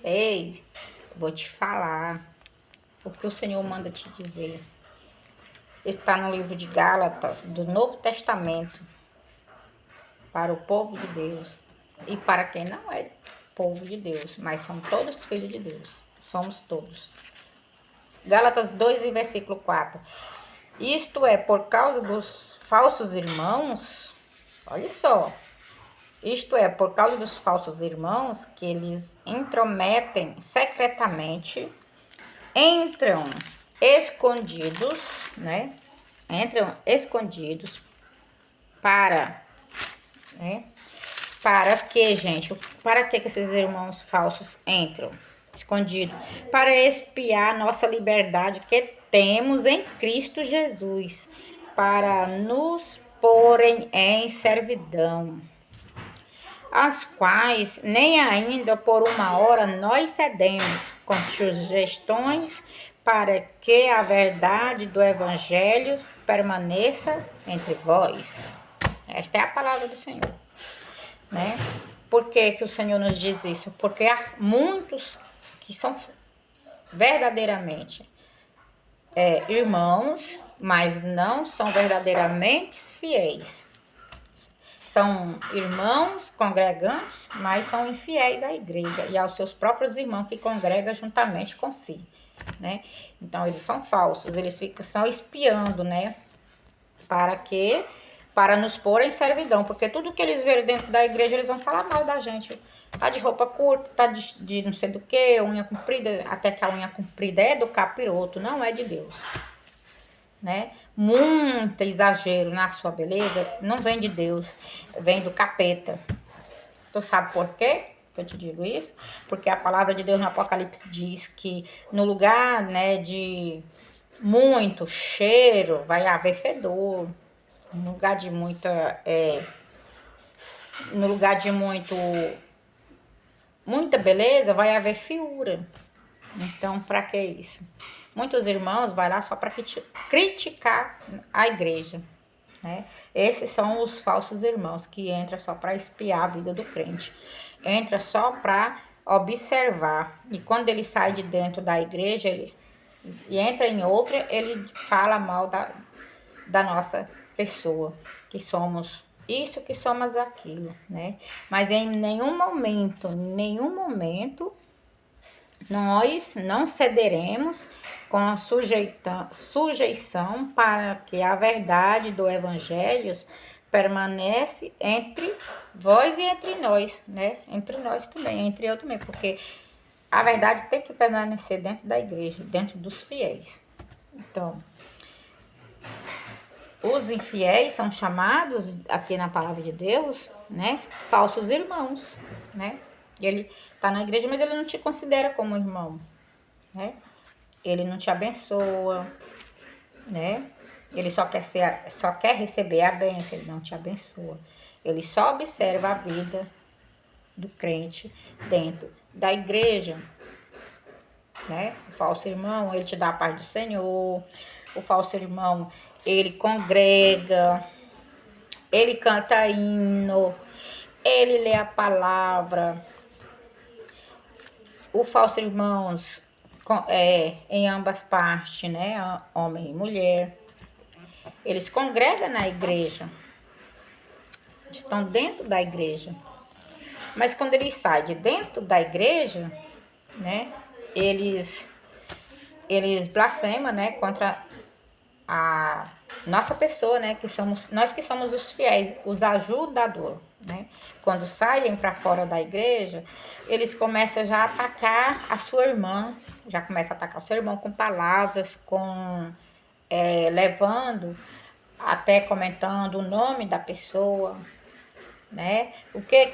Ei, vou te falar o que o Senhor manda te dizer. Está no livro de Gálatas, do Novo Testamento, para o povo de Deus e para quem não é povo de Deus, mas são todos filhos de Deus. Somos todos. Gálatas 2 e versículo 4. Isto é, por causa dos falsos irmãos, olha só, isto é, por causa dos falsos irmãos, que eles intrometem secretamente, entram escondidos, né? Entram escondidos para, né? Para que, gente? Para que esses irmãos falsos entram escondidos? Para espiar nossa liberdade que temos em Cristo Jesus, para nos porem em servidão, as quais nem ainda por uma hora nós cedemos com sugestões para que a verdade do Evangelho permaneça entre vós. Esta é a palavra do Senhor, né? Por que que o Senhor nos diz isso? Porque há muitos que são verdadeiramente irmãos, mas não são verdadeiramente fiéis. São irmãos congregantes, mas são infiéis à igreja e aos seus próprios irmãos que congregam juntamente com si, né? Então, eles são falsos, eles ficam só espiando, né? Para quê? Para nos pôr em servidão, porque tudo que eles verem dentro da igreja, eles vão falar mal da gente. Tá de roupa curta, tá de não sei do que, unha comprida, até que a unha comprida é do capiroto, não é de Deus, né? Muito exagero na sua beleza não vem de Deus, vem do capeta. Tu sabe por quê que eu te digo isso? Porque a palavra de Deus no Apocalipse diz que no lugar, né, de muito cheiro vai haver fedor. No lugar de no lugar de muita beleza vai haver fiura. Então, para que isso? Muitos irmãos vão lá só para criticar a igreja, né? Esses são os falsos irmãos que entram só para espiar a vida do crente. Entra só para observar. E quando ele sai de dentro da igreja e entra em outra, ele fala mal da nossa pessoa, que somos isso, que somos aquilo, né? Mas em nenhum momento nós não cederemos com sujeição para que a verdade do Evangelho permanece entre vós e entre nós, né? Entre nós também, entre eu também, porque a verdade tem que permanecer dentro da igreja, dentro dos fiéis. Então, os infiéis são chamados aqui na palavra de Deus, né? Falsos irmãos, né? Ele está na igreja, mas ele não te considera como irmão, né? Ele não te abençoa, né? Ele só quer receber a bênção, ele não te abençoa. Ele só observa a vida do crente dentro da igreja, né? O falso irmão, ele te dá a paz do Senhor. O falso irmão, ele congrega, ele canta hino, ele lê a palavra. O falso irmãos em ambas partes, né? Homem e mulher. Eles congregam na igreja, estão dentro da igreja. Mas quando eles saem de dentro da igreja, né? Eles blasfemam, né? Contra a nossa pessoa, né? Nós que somos os fiéis, os ajudadores, né? Quando saem para fora da igreja, eles começam já a atacar a sua irmã, já começa a atacar o seu irmão com palavras, levando, até comentando o nome da pessoa, né? O que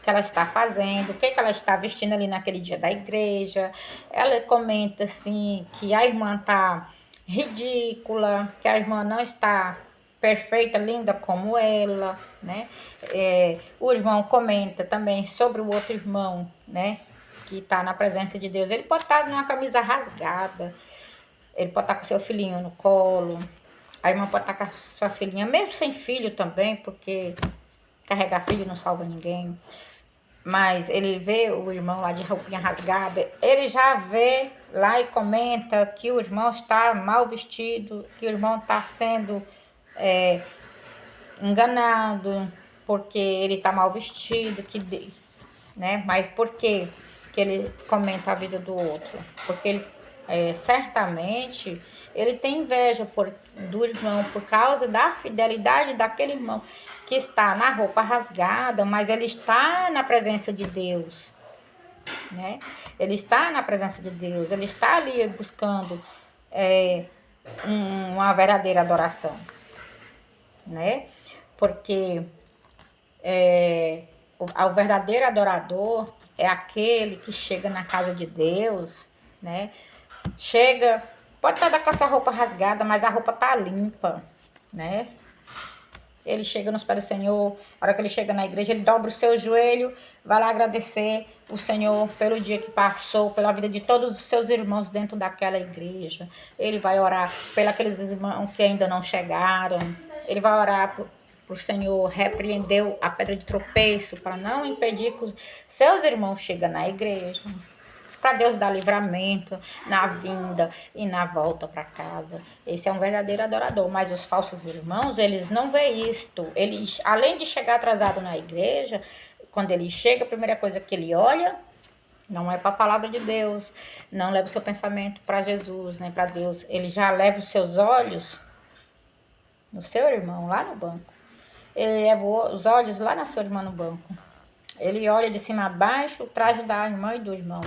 ela está fazendo, o que ela está vestindo ali naquele dia da igreja. Ela comenta assim que a irmã está ridícula, que a irmã não está perfeita, linda como ela, né? O irmão comenta também sobre o outro irmão, né? Que está na presença de Deus. Ele pode estar numa camisa rasgada, ele pode estar com seu filhinho no colo, a irmã pode estar com a sua filhinha, mesmo sem filho também, porque carregar filho não salva ninguém. mas ele vê o irmão lá de roupinha rasgada, ele já vê lá e comenta que o irmão está mal vestido, que o irmão está sendo enganado, porque ele está mal vestido, né? Mas por que ele comenta a vida do outro? Porque ele certamente ele tem inveja do irmão por causa da fidelidade daquele irmão que está na roupa rasgada, mas ele está na presença de Deus, né? Ele está na presença de Deus, ele está ali buscando uma verdadeira adoração, né? Porque o verdadeiro adorador é aquele que chega na casa de Deus, né? Chega, pode estar com a sua roupa rasgada, mas a roupa tá limpa, né? Ele chega nos pés do Senhor, a hora que ele chega na igreja, ele dobra o seu joelho, vai lá agradecer o Senhor pelo dia que passou, pela vida de todos os seus irmãos dentro daquela igreja. Ele vai orar pelos irmãos que ainda não chegaram. Ele vai orar por Senhor repreender a pedra de tropeço para não impedir que os seus irmãos cheguem na igreja. Para Deus dar livramento na vinda e na volta para casa. Esse é um verdadeiro adorador. Mas os falsos irmãos, eles não veem isto. Eles, além de chegar atrasado na igreja, quando ele chega, a primeira coisa que ele olha não é para a palavra de Deus, não leva o seu pensamento para Jesus, nem para Deus. Ele já leva os seus olhos no seu irmão, lá no banco. Ele leva os olhos lá na sua irmã no banco. Ele olha de cima a baixo o traje da irmã e do irmão.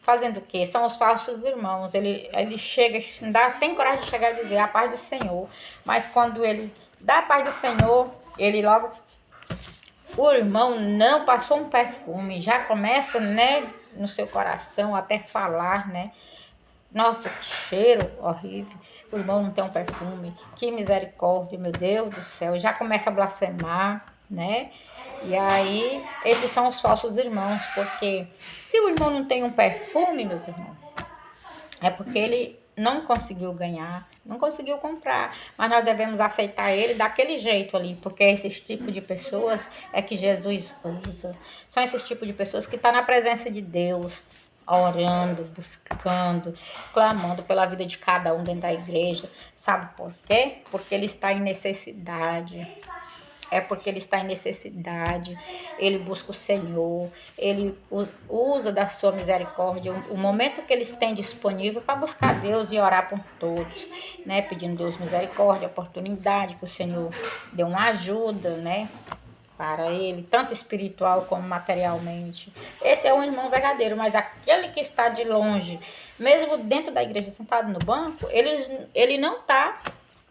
Fazendo o quê? São os falsos irmãos. Ele chega, tem coragem de chegar e dizer a paz do Senhor. Mas quando ele dá a paz do Senhor, ele logo... O irmão não passou um perfume. Já começa, né, no seu coração até falar, né? Nossa, que cheiro horrível. O irmão não tem um perfume. Que misericórdia, meu Deus do céu. Já começa a blasfemar, né? E aí, esses são os falsos irmãos, porque se o irmão não tem um perfume, meus irmãos, é porque ele não conseguiu ganhar, não conseguiu comprar, mas nós devemos aceitar ele daquele jeito ali, porque esses tipos de pessoas é que Jesus usa, são esses tipos de pessoas que estão na presença de Deus, orando, buscando, clamando pela vida de cada um dentro da igreja, sabe por quê? Porque ele está em necessidade. É porque ele está em necessidade, ele busca o Senhor, ele usa da sua misericórdia, o momento que eles têm disponível para buscar Deus e orar por todos, né? Pedindo Deus misericórdia, oportunidade, que o Senhor dê uma ajuda, né? Para ele, tanto espiritual como materialmente. Esse é um irmão verdadeiro, mas aquele que está de longe, mesmo dentro da igreja, sentado no banco, ele não está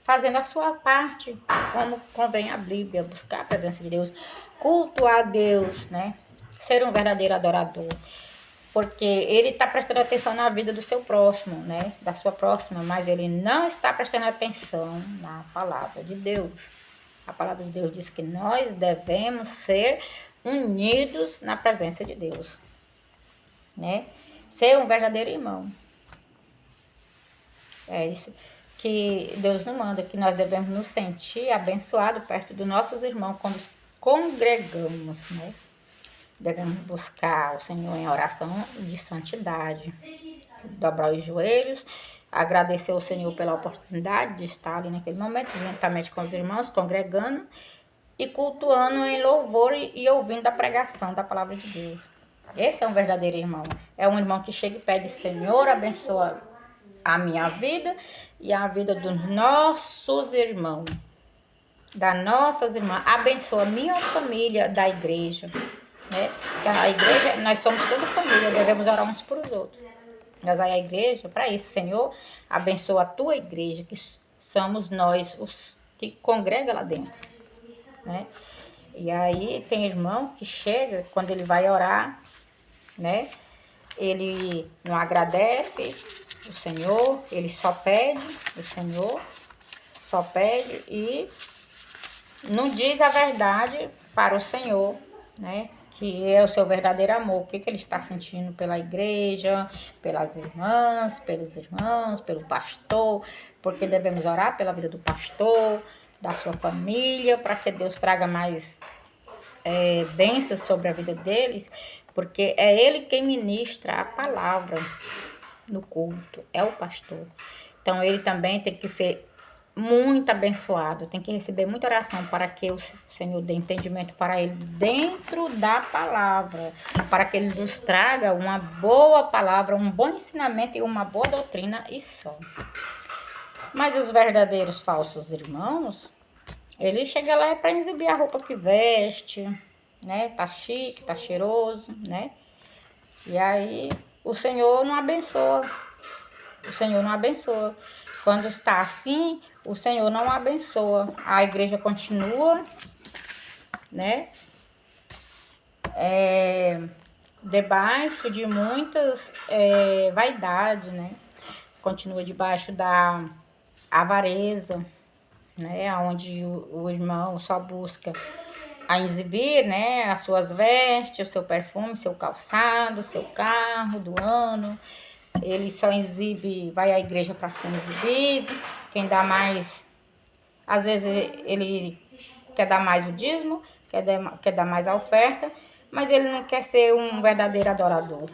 fazendo a sua parte, como convém a Bíblia, buscar a presença de Deus, cultuar a Deus, né? Ser um verdadeiro adorador. Porque ele está prestando atenção na vida do seu próximo, né? Da sua próxima, mas ele não está prestando atenção na palavra de Deus. A palavra de Deus diz que nós devemos ser unidos na presença de Deus, né? Ser um verdadeiro irmão. É isso que Deus nos manda, que nós devemos nos sentir abençoados perto dos nossos irmãos quando nos congregamos, né? Devemos buscar o Senhor em oração de santidade, dobrar os joelhos, agradecer ao Senhor pela oportunidade de estar ali naquele momento, juntamente com os irmãos, congregando e cultuando em louvor e ouvindo a pregação da palavra de Deus. Esse é um verdadeiro irmão. É um irmão que chega e pede: Senhor, abençoa a minha vida e a vida dos nossos irmãos, das nossas irmãs. Abençoa a minha família da igreja, né? A igreja, nós somos toda família, devemos orar uns por os outros. Nós vamos à igreja para isso, Senhor, abençoa a tua igreja, que somos nós os que congrega lá dentro, né? E aí tem irmão que chega, quando ele vai orar, né? Ele não agradece o Senhor, ele só pede o Senhor, só pede e não diz a verdade para o Senhor, né? Que é o seu verdadeiro amor, o que ele está sentindo pela igreja, pelas irmãs, pelos irmãos, pelo pastor, porque devemos orar pela vida do pastor, da sua família, para que Deus traga mais bênçãos sobre a vida deles, porque é ele quem ministra a palavra no culto, é o pastor. Então ele também tem que ser muito abençoado, tem que receber muita oração para que o Senhor dê entendimento para ele dentro da palavra, para que ele nos traga uma boa palavra, um bom ensinamento e uma boa doutrina e só. Mas os verdadeiros falsos irmãos, ele chega lá para exibir a roupa que veste, né? Tá chique, tá cheiroso, né? E aí o Senhor não abençoa. O Senhor não abençoa. Quando está assim, o Senhor não abençoa. A igreja continua, né? Debaixo de muitas vaidades, né? Continua debaixo da avareza, né? Onde o irmão só busca a exibir, né? As suas vestes, o seu perfume, seu calçado, seu carro do ano. Ele só exibe, vai à igreja para ser exibido. Quem dá mais, às vezes ele quer dar mais o dízimo, quer dar mais a oferta, mas ele não quer ser um verdadeiro adorador.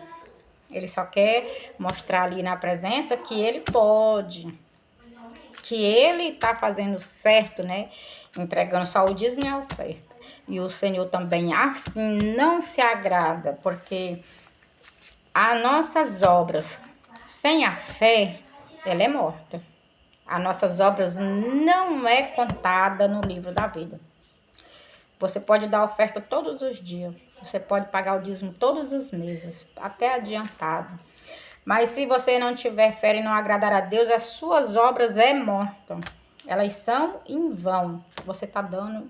Ele só quer mostrar ali na presença que ele pode, que ele está fazendo certo, né? Entregando só o dízimo e a oferta. E o Senhor também assim não se agrada, porque as nossas obras sem a fé, ela é morta. As nossas obras não é contada no livro da vida. Você pode dar oferta todos os dias. Você pode pagar o dízimo todos os meses, até adiantado. Mas se você não tiver fé e não agradar a Deus, as suas obras é morta. Elas são em vão. Você está dando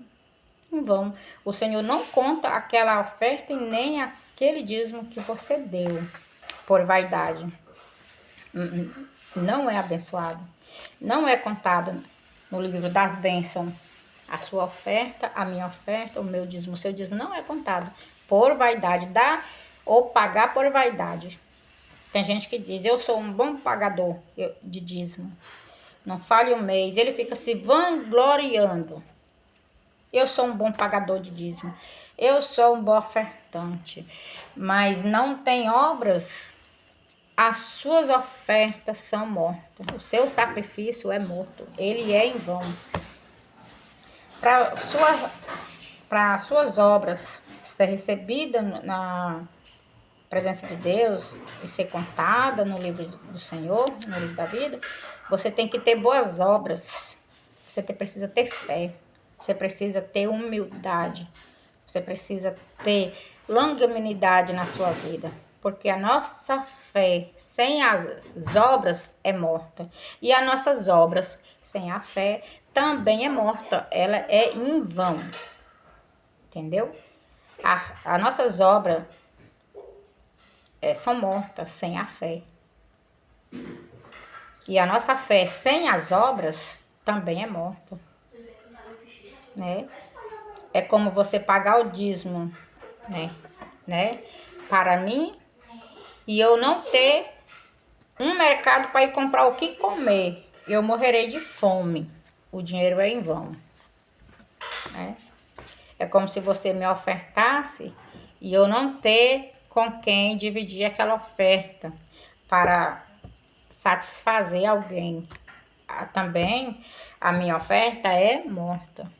em vão. O Senhor não conta aquela oferta e nem aquele dízimo que você deu por vaidade. Não é abençoado. Não é contado no livro das bênçãos. A sua oferta, a minha oferta, o meu dízimo, o seu dízimo não é contado por vaidade. Dá ou pagar por vaidade. Tem gente que diz, eu sou um bom pagador de dízimo. Não falha um mês. Ele fica se vangloriando. Eu sou um bom pagador de dízimo. Eu sou um bom ofertante. Mas não tem obras, as suas ofertas são mortas. O seu sacrifício é morto. Ele é em vão. Para suas obras ser recebida na presença de Deus e ser contada no livro do Senhor, no livro da vida, você tem que ter boas obras. Você precisa ter fé. Você precisa ter humildade. Você precisa ter longanimidade na sua vida. Porque a nossa fé sem as obras é morta. E as nossas obras sem a fé também é morta. Ela é em vão. Entendeu? As nossas obras são mortas sem a fé. E a nossa fé sem as obras também é morta. Né? É como você pagar o dízimo, né? Para mim, e eu não ter um mercado para ir comprar o que comer. Eu morrerei de fome. O dinheiro é em vão. Né? É como se você me ofertasse e eu não ter com quem dividir aquela oferta para satisfazer alguém. Também a minha oferta é morta.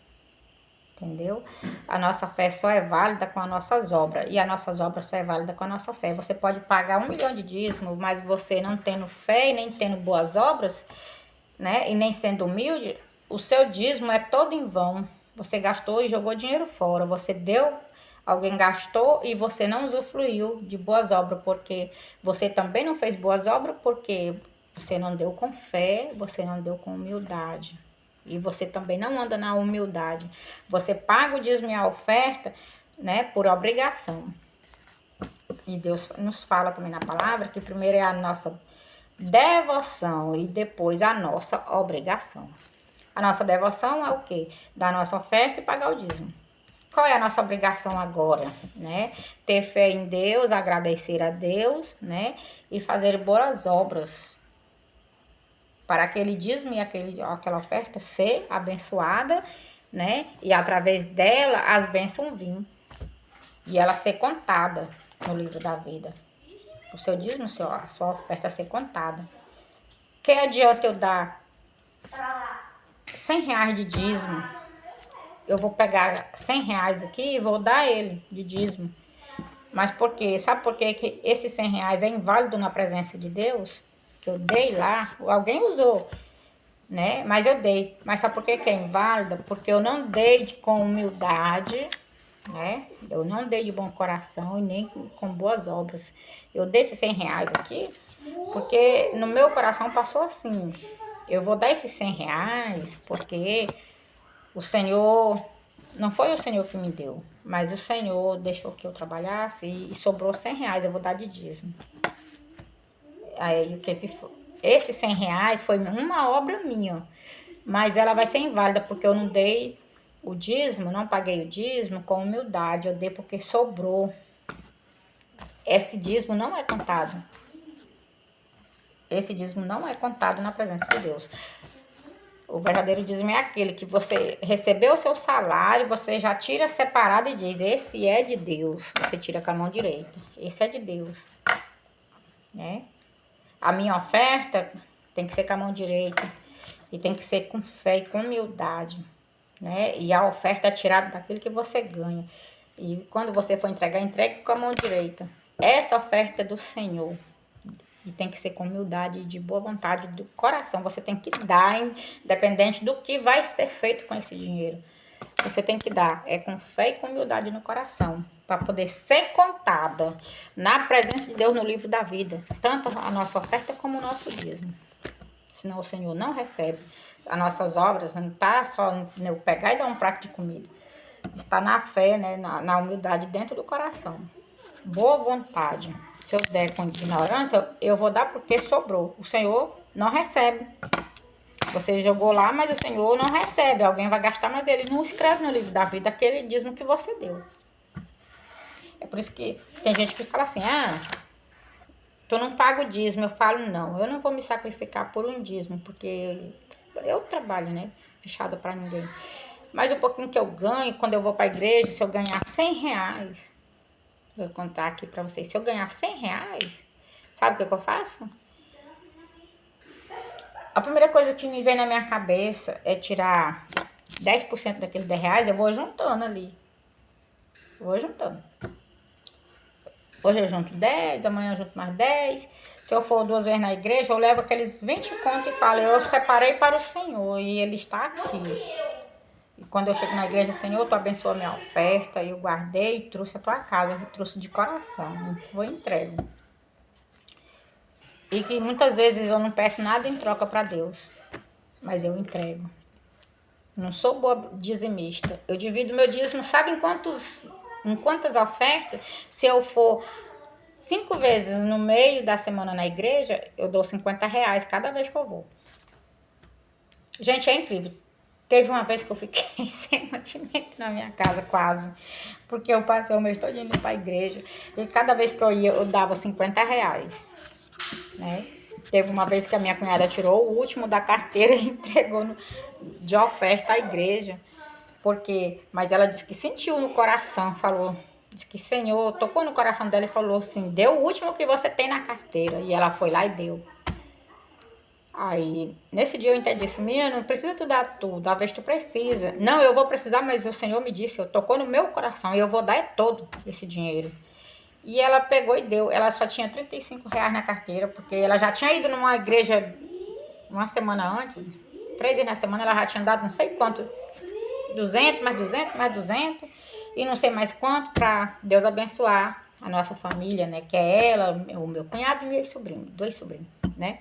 Entendeu? A nossa fé só é válida com as nossas obras. E as nossas obras só é válida com a nossa fé. Você pode pagar 1 milhão de dízimos, mas você não tendo fé e nem tendo boas obras, né? E nem sendo humilde, o seu dízimo é todo em vão. Você gastou e jogou dinheiro fora. Você deu, alguém gastou e você não usufruiu de boas obras, porque você também não fez boas obras, porque você não deu com fé, você não deu com humildade. E você também não anda na humildade. Você paga o dízimo e a oferta, né, por obrigação. E Deus nos fala também na palavra que primeiro é a nossa devoção e depois a nossa obrigação. A nossa devoção é o quê? Dar a nossa oferta e pagar o dízimo. Qual é a nossa obrigação agora, né? Ter fé em Deus, agradecer a Deus, né? E fazer boas obras para aquele dízimo e aquela oferta ser abençoada, né? E através dela as bênçãos virem. e ela ser contada no livro da vida. O seu dízimo, a sua oferta ser contada. Que adianta eu dar R$100 de dízimo? Eu vou pegar R$100 aqui e vou dar ele de dízimo. Mas por quê? Sabe por quê que esses R$100 é inválido na presença de Deus? Eu dei lá, alguém usou, né? Mas eu dei. Mas sabe por quê que é inválida? Porque eu não dei com humildade, né? Eu não dei de bom coração e nem com boas obras. Eu dei esses R$100 aqui porque no meu coração passou assim. Eu vou dar esses R$100 porque o Senhor, não foi o Senhor que me deu, mas o Senhor deixou que eu trabalhasse e sobrou R$100, eu vou dar de dízimo. Aí o que foi? Esses R$100 foi uma obra minha, mas ela vai ser inválida porque eu não dei o dízimo, não paguei o dízimo com humildade, eu dei porque sobrou. Esse dízimo não é contado. Esse dízimo não é contado na presença de Deus. O verdadeiro dízimo é aquele que você recebeu o seu salário, você já tira separado e diz, esse é de Deus. Você tira com a mão direita. Esse é de Deus. Né? A minha oferta tem que ser com a mão direita. E tem que ser com fé e com humildade. Né? E a oferta é tirada daquilo que você ganha. E quando você for entregar, entregue com a mão direita. Essa oferta é do Senhor. E tem que ser com humildade, de boa vontade, do coração. Você tem que dar, independente do que vai ser feito com esse dinheiro. Você tem que dar, com fé e com humildade no coração, para poder ser contada na presença de Deus no livro da vida. Tanto a nossa oferta como o nosso dízimo. Senão o Senhor não recebe. As nossas obras não está só no pegar e dar um prato de comida. Está na fé, né, na humildade dentro do coração. Boa vontade. Se eu der com ignorância, eu vou dar porque sobrou. O Senhor não recebe. Você jogou lá, mas o Senhor não recebe. Alguém vai gastar, mas ele não escreve no livro da vida aquele dízimo que você deu. É por isso que tem gente que fala assim, tu não paga o dízimo. Eu falo, não, eu não vou me sacrificar por um dízimo, porque eu trabalho, né, fechado para ninguém. Mas o pouquinho que eu ganho, quando eu vou para a igreja, se eu ganhar R$100, vou contar aqui pra vocês. Se eu ganhar R$100, sabe o que eu faço? A primeira coisa que me vem na minha cabeça é tirar 10% daqueles R$10. Eu vou juntando ali. Vou juntando. Hoje eu junto 10, amanhã eu junto mais 10. Se eu for 2 vezes na igreja, eu levo aqueles 20 contos e falo, eu separei para o Senhor e Ele está aqui. E quando eu chego na igreja, Senhor, tu abençoa a minha oferta, eu guardei e trouxe a tua casa, eu trouxe de coração, vou entrego. E que muitas vezes eu não peço nada em troca para Deus, mas eu entrego. Não sou boa dizimista. Eu divido meu dízimo, sabe em quantas ofertas? Se eu for 5 vezes no meio da semana na igreja, eu dou R$50 cada vez que eu vou. Gente, é incrível. Teve uma vez que eu fiquei sem mantimento na minha casa, quase. Porque eu passei o mês todo indo para a igreja. E cada vez que eu ia, eu dava R$50. Né? Teve uma vez que a minha cunhada tirou o último da carteira e entregou de oferta à igreja. Mas ela disse que sentiu no coração, falou, disse que Senhor tocou no coração dela e falou assim, dê o último que você tem na carteira. E ela foi lá e deu. Aí, nesse dia eu entendi assim, minha, não precisa tu dar tudo, às vezes tu precisa. Não, eu vou precisar, mas o Senhor me disse, eu tocou no meu coração e eu vou dar todo esse dinheiro. E ela pegou e deu. Ela só tinha R$35 na carteira, porque ela já tinha ido numa igreja uma semana antes. 3 vezes na semana ela já tinha dado não sei quanto. 200, mais 200, mais 200. E não sei mais quanto para Deus abençoar a nossa família, né? Que é ela, o meu cunhado e meu sobrinho. 2 sobrinhos, né?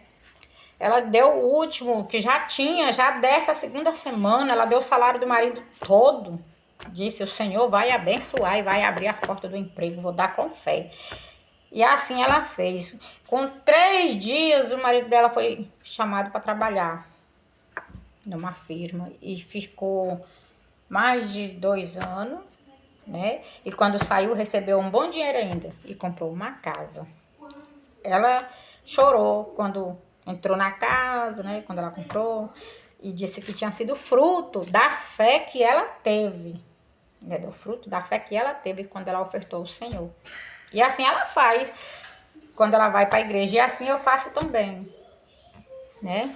Ela deu o último, que já tinha, já dessa segunda semana. Ela deu o salário do marido todo. Disse, o Senhor vai abençoar e vai abrir as portas do emprego, vou dar com fé. E assim ela fez. Com 3 dias, o marido dela foi chamado para trabalhar numa firma e ficou mais de 2 anos, né? E quando saiu, recebeu um bom dinheiro ainda e comprou uma casa. Ela chorou quando entrou na casa, né? Quando ela comprou, e disse que tinha sido fruto da fé que ela teve. né? Do fruto da fé que ela teve quando ela ofertou ao Senhor. E assim ela faz quando ela vai para a igreja. E assim eu faço também, né?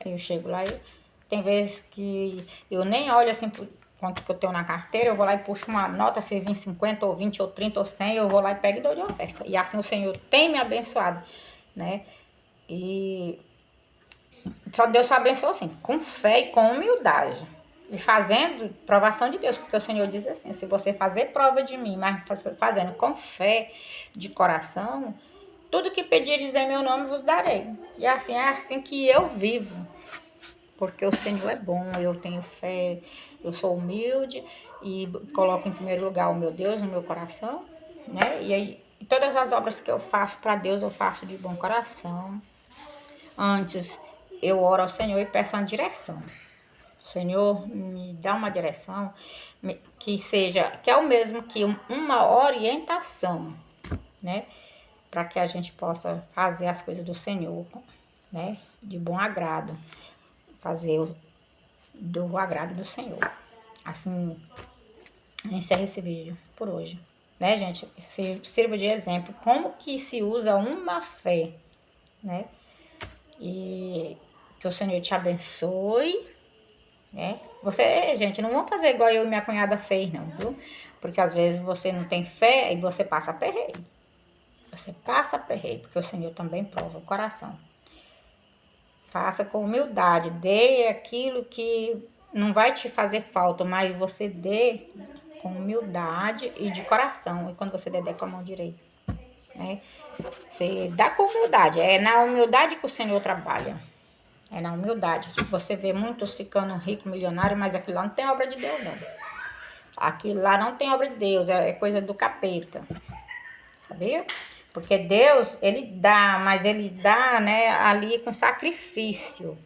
Aí eu chego lá e tem vezes que eu nem olho assim quanto que eu tenho na carteira, eu vou lá e puxo uma nota, se vir 50 ou 20 ou 30 ou 100, eu vou lá e pego e dou de oferta. E assim o Senhor tem me abençoado, né? E só Deus só abençoa assim, com fé e com humildade. E fazendo provação de Deus, porque o Senhor diz assim, se você fazer prova de mim, mas fazendo com fé, de coração, tudo que pedires em meu nome vos darei. E assim é assim que eu vivo. Porque o Senhor é bom, eu tenho fé, eu sou humilde e coloco em primeiro lugar o meu Deus no meu coração, né? E aí, todas as obras que eu faço para Deus, eu faço de bom coração. Antes, eu oro ao Senhor e peço uma direção. Senhor, me dá uma direção que seja, que é o mesmo que uma orientação, né? Para que a gente possa fazer as coisas do Senhor, né? De bom agrado. Fazer do agrado do Senhor. Assim, encerra esse vídeo por hoje. Né, gente? Sirva de exemplo como que se usa uma fé, né? E que o Senhor te abençoe, né? Você, gente, não vão fazer igual eu e minha cunhada fez, não, viu? Porque às vezes você não tem fé e você passa perreio. Você passa perreio, porque o Senhor também prova o coração. Faça com humildade, dê aquilo que não vai te fazer falta, mas você dê com humildade e de coração. E quando você der com a mão direita, né? Você dá com humildade. É na humildade que o Senhor trabalha. É na humildade. Você vê muitos ficando ricos, milionários, mas aquilo lá não tem obra de Deus, não. Aquilo lá não tem obra de Deus, é coisa do capeta. Sabia? Porque Deus, ele dá, mas ele dá, né, ali com sacrifício.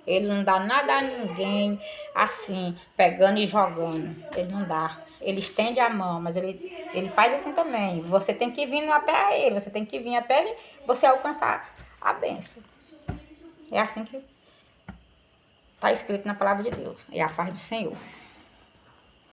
Ele não dá nada a ninguém assim, pegando e jogando. Ele não dá. Ele estende a mão, mas ele faz assim também. Você tem que vir até ele, você tem que vir até ele, você alcançar a bênção. É assim que está escrito na palavra de Deus. É a paz do Senhor.